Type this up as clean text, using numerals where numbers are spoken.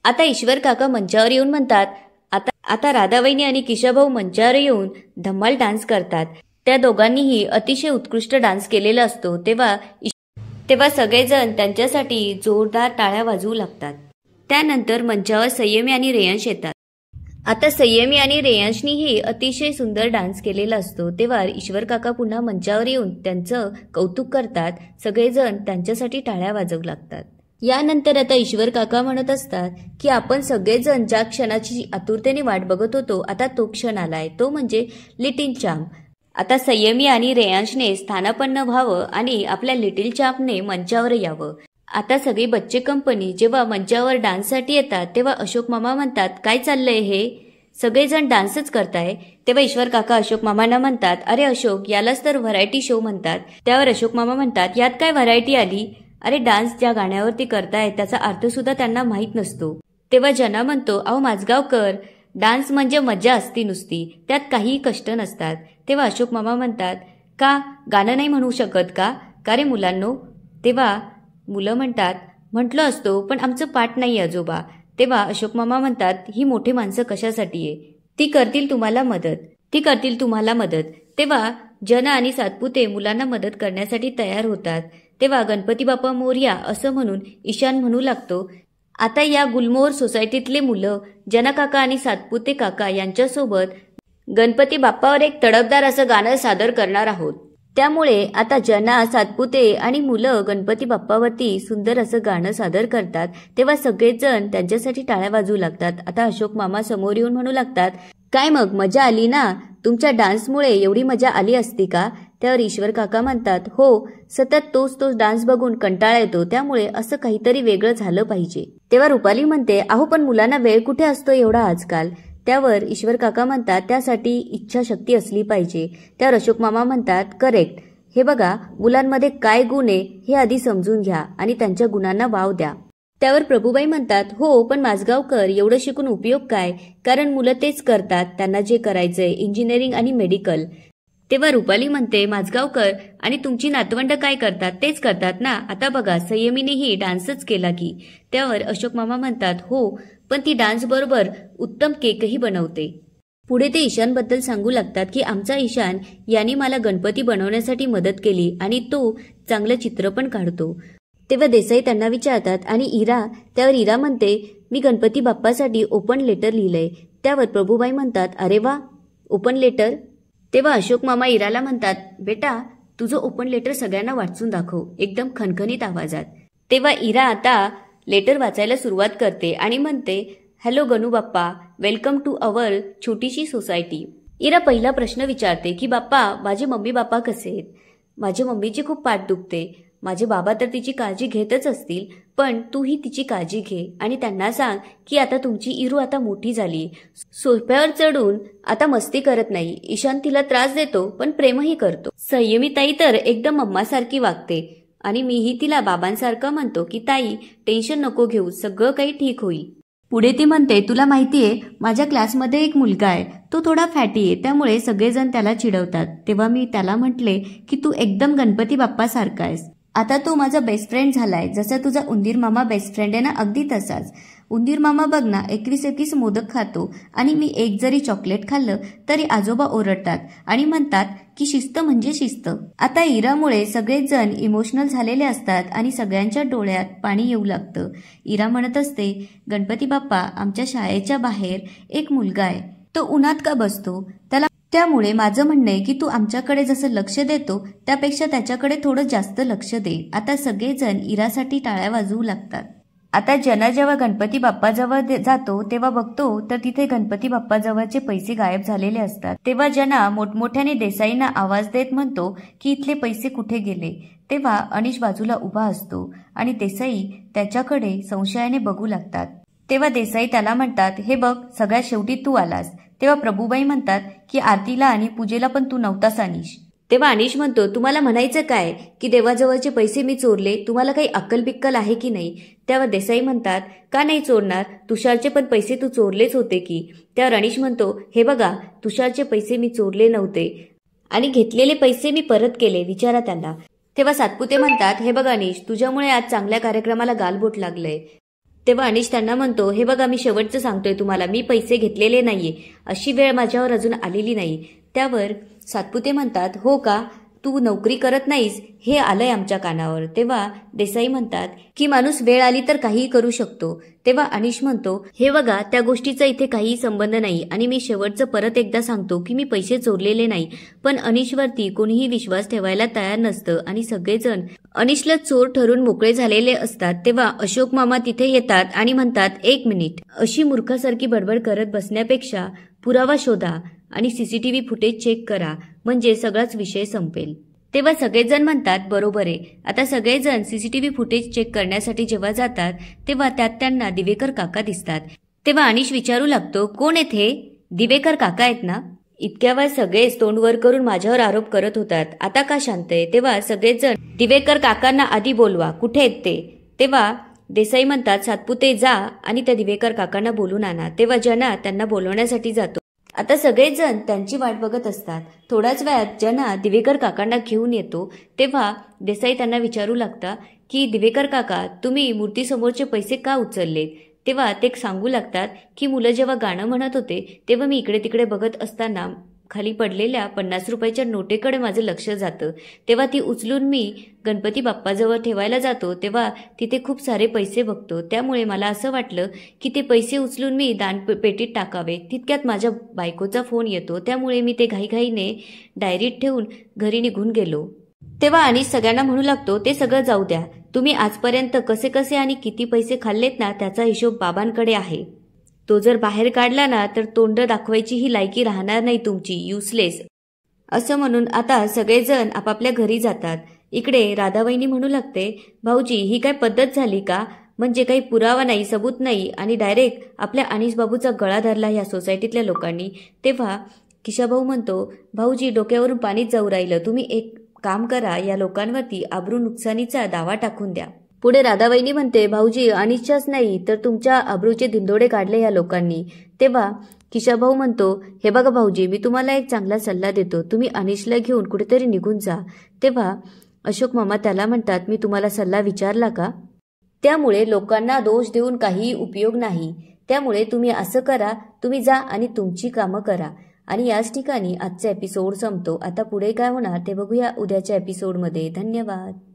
आता ईश्वर काका मंचावर येऊन म्हणतात, आता राधाबाईंनी आणि किशाभाऊ मंचावर येऊन धम्माल डान्स करतात. त्या दोघांनीही अतिशय उत्कृष्ट डान्स केलेला असतो. तेव्हा सगळेजण त्यांच्यासाठी जोरदार टाळ्या वाजवू लागतात. त्यानंतर मंचावर संयमी आणि रेयांश येतात. आता संयमी आणि रेयांशनीही अतिशय सुंदर डान्स केलेला असतो. तेव्हा ईश्वर काका पुन्हा मंचावर येऊन त्यांचं कौतुक करतात. सगळेजण त्यांच्यासाठी टाळ्या वाजवू लागतात. यानंतर आता ईश्वर काका म्हणत असतात की आपण सगळेजण ज्या क्षणाची आतुरतेने वाट बघत होतो, आता तो क्षण आलाय, तो म्हणजे लिटिल चॅम्प. आता संयमी आणि रेयांशने स्थानापन्न व्हावं आणि आपल्या लिटिल चॅम्पने मंचावर यावं. आता सगळी बच्चे कंपनी जेव्हा मंचावर डान्ससाठी येतात तेव्हा अशोक मामा म्हणतात, काय चाललंय हे, सगळेजण डान्सच करताय. तेव्हा ईश्वर काका अशोक मामांना म्हणतात, अरे अशोक, यालाच तर व्हरायटी शो म्हणतात. त्यावर अशोक मामा म्हणतात, यात काय व्हरायटी आली, अरे डान्स ज्या गाण्यावरती करताय त्याचा अर्थ सुद्धा त्यांना माहीत नसतो. तेव्हा जना म्हणतो, अहो माझगावकर, डान्स म्हणजे मजा असती नुसती, त्यात काहीही कष्ट नसतात. तेव्हा अशोक मामा म्हणतात, का गाणं नाही म्हणू शकत का रे मुलांनो. तेव्हा मुलं म्हणतात, म्हटलं असतो पण आमचं पाठ नाही आजोबा. तेव्हा अशोक मामा म्हणतात, ही मोठी माणसं कशासाठी आहे, ती करतील तुम्हाला मदत. तेव्हा जना आणि सातपुते मुलांना मदत करण्यासाठी तयार होतात. तेव्हा गणपती बाप्पा मोरया असं म्हणून ईशान म्हणू लागतो. आता या गुलमोहर सोसायटीतले मुलं जना काका आणि सातपुते काका यांच्यासोबत गणपती बाप्पावर एक तडफदार असं गाणं सादर करणार आहोत. त्यामुळे आता जना, सातपुते आणि मुलं गणपती बाप्पावरती सुंदर असं गाणं सादर करतात. तेव्हा सगळेजण त्यांच्यासाठी टाळ्या वाजवू लागतात. आता अशोक मामा समोर येऊन म्हणू लागतात, काय मग मजा आली ना, तुमच्या डान्समुळे एवढी मजा आली असती का. त्यावर ईश्वर काका म्हणतात, हो, सतत तोच डान्स बघून कंटाळा येतो, त्यामुळे असं काहीतरी वेगळं झालं पाहिजे. तेव्हा रुपाली म्हणते, अहो पण मुलांना वेळ कुठे असतो एवढा आजकाल. त्यावर ईश्वर काका म्हणतात, त्यासाठी इच्छाशक्ती असली पाहिजे. त्यावर अशोक मामा म्हणतात, करेक्ट, हे बघा मुलांमध्ये काय गुण आहे हे आधी समजून घ्या आणि त्यांच्या गुणांना वाव द्या. त्यावर प्रभुबाई म्हणतात, हो पण माझगावकर, एवढं शिकून उपयोग काय, कारण मुलं तेच करतात त्यांना जे करायचंय, इंजिनिअरिंग आणि मेडिकल. तेव्हा रुपाली म्हणते, माझगावकर, आणि तुमची नातवंड काय करतात, तेच करतात ना. आता बघा संयमीनेही डान्सच केला की. त्यावर अशोक मामा म्हणतात, हो पण ती डान्स बरोबर उत्तम केकही बनवते. पुढे ते ईशानबद्दल सांगू लागतात की आमचा ईशान याने मला गणपती बनवण्यासाठी मदत केली आणि तो चांगलं चित्र पण काढतो. तेव्हा देसाई त्यांना विचारतात, आणि इरा. त्यावर इरा म्हणते, मी गणपती बाप्पासाठी ओपन लेटर लिहिलंय. त्यावर प्रभुबाई म्हणतात, अरे वा, ओपन लेटर. तेव्हा अशोक मामा इराला म्हणतात, बेटा तुझं ओपन लेटर सगळ्यांना वाचून दाखव, एकदम खणखणीत आवाजात. तेव्हा इरा आता लेटर वाचायला सुरुवात करते आणि म्हणते, hello Ganu Bappa, welcome to our छोटीशी सोसायटी. इरा पहिला प्रश्न विचारते की बाप्पा, माझे मम्मी बाप्पा कसे आहेत. माझ्या मम्मीची खूप पाठ दुखते, माझे बाबा तर तिची काळजी घेतच असतील, पण तूही तिची काळजी घे आणि त्यांना सांग की आता तुमची इरू आता मोठी झाली, सोफ्यावर चढून आता मस्ती करत नाही. ईशान तिला त्रास देतो पण प्रेमही करतो. संयमी ताई तर एकदम मम्मासारखी वागते आणि मीही तिला बाबांसारखं म्हणतो की ताई टेन्शन नको घेऊ, सगळं काही ठीक होईल. पुढे ती म्हणते, तुला माहितीये माझ्या क्लासमध्ये एक मुलगा आहे, तो थोडा फॅटी आहे, त्यामुळे सगळेजण त्याला चिडवतात. तेव्हा मी त्याला म्हटले की तू एकदम गणपती बाप्पा सारखा आहेस, आता तो माझा बेस्ट फ्रेंड झालाय, जसा तुझा उंदीर मामा बेस्ट फ्रेंड आहे ना, अगदी तसाच. उंदीर मामा बघ ना 21 मोदक खातो आणि मी एक जरी चॉकलेट खाल्लं तरी आजोबा ओरडतात आणि म्हणतात की शिस्त म्हणजे शिस्त. आता इरामुळे सगळेच जण इमोशनल झालेले असतात आणि सगळ्यांच्या डोळ्यात पाणी येऊ लागतं. इरा म्हणत असते, गणपती बाप्पा, आमच्या शाळेच्या बाहेर एक मुलगा आहे, तो उन्हात का बसतो, त्यामुळे माझं म्हणणं आहे की तू आमच्याकडे जसं लक्ष देतो त्यापेक्षा त्याच्याकडे थोडं जास्त लक्ष दे. आता सगळेजण इरासाठी टाळ्या वाजवू लागतात. आता जना जेव्हा गणपती बाप्पाजवळ जातो तेव्हा बघतो तर तिथे गणपती बाप्पाजवळचे पैसे गायब झालेले असतात. तेव्हा जना मोठमोठ्याने देसाईंना आवाज देत म्हणतो की इथले पैसे कुठे गेले. तेव्हा अनिश बाजूला उभा असतो आणि देसाई त्याच्याकडे संशयाने बघू लागतात. तेव्हा देसाई त्याला म्हणतात, हे बघ सगळ्यात शेवटी तू आलास. तेव्हा प्रभुबाई म्हणतात की आरतीला आणि पूजेला पण तू नव्हतास अनिश. तेव्हा अनिश म्हणतो, तुम्हाला म्हणायचं काय की देवाजवळचे पैसे मी चोरले, तुम्हाला काही अक्कल बिक्कल आहे की नाही. त्यावर देसाई म्हणतात, का नाही चोरणार, तुषारचे पण पैसे तू चोरलेच होते की. त्यावर अनिश म्हणतो, हे बघा तुषारचे पैसे मी चोरले नव्हते आणि घेतलेले पैसे मी परत केले, विचारा त्यांना. तेव्हा सातपुते म्हणतात, हे बघ अनिश, तुझ्यामुळे आज चांगल्या कार्यक्रमाला गालबोट लागलंय. तेव्हा अनिश त्यांना म्हणतो, हे बघा मी शेवटचं सांगतोय तुम्हाला, मी पैसे घेतलेले नाहीये, अशी वेळ माझ्यावर अजून आलेली नाही. त्यावर सातपुते म्हणतात, हो का, तू नोकरी करत नाहीस हे आलंय आमच्या कानावर. तेव्हा देसाई म्हणतात की माणूस वेळ आली तर काहीही करू शकतो. तेव्हा अनिश म्हणतो, हे बघा त्या गोष्टीचा इथे काहीही संबंध नाही आणि मी शेवटचं परत एकदा सांगतो की मी पैसे चोरलेले नाही. पण अनिशवरती कोणीही विश्वास ठेवायला तयार नसतं आणि सगळेजण अनिशला चोर ठरून मोकळे झालेले असतात. तेव्हा अशोक मामा तिथे येतात आणि म्हणतात, एक मिनिट, अशी मूर्खासारखी बडबड करत बसण्यापेक्षा पुरावा शोधा आणि सीसीटीव्ही फुटेज चेक करा, म्हणजे सगळाच विषय संपेल. तेव्हा सगळेजण म्हणतात, बरोबर आहे. आता सगळेजण सीसीटीव्ही फुटेज चेक करण्यासाठी जेव्हा जातात तेव्हा त्यात त्यांना दिवेकर काका दिसतात. तेव्हा अनिश विचारू लागतो, कोण आहेत हे? दिवेकर काका आहेत ना? इतक्या वेळ सगळेच तोंड वर करून माझ्यावर आरोप करत होतात, आता का शांत आहे? तेव्हा सगळेजण दिवेकर काकांना आधी बोलवा, कुठे आहेत ते? तेव्हा देसाई म्हणतात, सातपुते जा आणि त्या दिवेकर काकांना बोलून आणा. तेव्हा जना त्यांना बोलवण्यासाठी जातो. आता सगळेजण त्यांची वाट बघत असतात. थोड्याच वेळात जना दिवेकर काकांना घेऊन येतो. तेव्हा देसाई त्यांना विचारू लागता की दिवेकर काका, तुम्ही मूर्तीसमोरचे पैसे का उचलले? तेव्हा ते सांगू लागतात की मुलं जेव्हा गाणं म्हणत होते तेव्हा मी इकडे तिकडे बघत असताना खाली पडलेल्या 50 रुपयाच्या नोटेकडे माझं लक्ष जातं. तेव्हा ती उचलून मी गणपती बाप्पाजवळ ठेवायला जातो तेव्हा तिथे खूप सारे पैसे बघतो. त्यामुळे मला असं वाटलं की ते पैसे उचलून मी दानपेटीत टाकावे. तितक्यात माझ्या बायकोचा फोन येतो. त्यामुळे मी ते घाईघाईने डायरीत ठेवून घरी निघून गेलो. तेव्हा अनिश सगळ्यांना म्हणू लागतो, ते सगळं जाऊ द्या, तुम्ही आजपर्यंत कसे कसे आणि किती पैसे खाल्लेत ना त्याचा हिशोब बाबांकडे आहे. तो जर बाहेर काढला ना तर तोंड दाखवायची ही लायकी राहणार नाही तुमची, युसलेस. असं म्हणून आता सगळेजण आपापल्या घरी जातात. इकडे राधावहिनी म्हणू लागते, भाऊजी ही काय पद्धत झाली का? म्हणजे काही पुरावा नाही, सबूत नाही आणि डायरेक्ट आपल्या अनिश बाबूचा गळा धरला ह्या सोसायटीतल्या लोकांनी. तेव्हा किशाभाऊ म्हणतो, भाऊजी डोक्यावरून पाणीच जाऊ राहिलं, तुम्ही एक काम करा, या लोकांवरती आबरू नुकसानीचा दावा टाकून द्या. पुढे राधावहिनी म्हणते, भाऊजी अनिशच्याच नाही तर तुमच्या आबरूचे धिंडोडे काढले या लोकांनी. तेव्हा किशाभाऊ म्हणतो, हे बघा भाऊजी, मी तुम्हाला एक चांगला सल्ला देतो, तुम्ही अनिशला घेऊन कुठेतरी निघून जा. तेव्हा अशोक मामा त्याला म्हणतात, मी तुम्हाला सल्ला विचारला का? त्यामुळे लोकांना दोष देऊन काही उपयोग नाही. त्यामुळे तुम्ही असं करा, तुम्ही जा आणि तुमची कामं करा. आणि याच ठिकाणी आजचा एपिसोड संपतो. आता पुढे काय होणार ते बघूया उद्याच्या एपिसोडमध्ये. धन्यवाद.